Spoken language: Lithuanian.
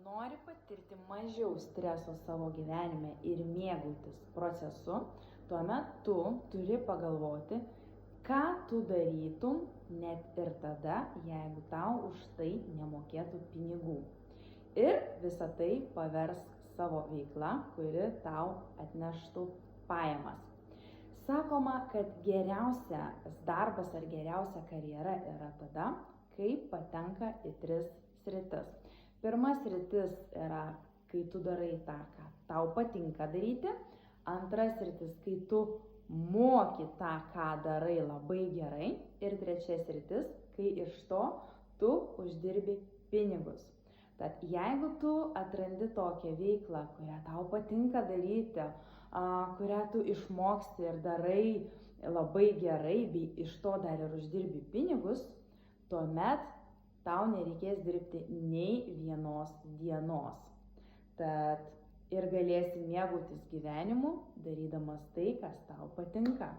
Nori patirti mažiau streso savo gyvenime ir mėgautis procesu, tuomet tu turi pagalvoti, ką tu darytum net ir tada, jeigu tau už tai nemokėtų pinigų. Ir visą tai paversk savo veikla, kuri tau atneštų pajamas. Sakoma, kad geriausias darbas ar geriausia karjera yra tada, kai patenka į 3 sritis. Pirma sritis yra, kai tu darai tą, ką tau patinka daryti. Antra sritis, kai tu moki tą, ką darai labai gerai. Ir trečia sritis, kai iš to tu uždirbi pinigus. Tad jeigu tu atrandi tokią veiklą, kurią tau patinka daryti, kurią tu išmoksti ir darai labai gerai, bei iš to dar ir uždirbi pinigus, tuomet tau nereikės dirbti nei vienos dienos. Tad ir galėsi mėgautis gyvenimu, darydamas tai, kas tau patinka.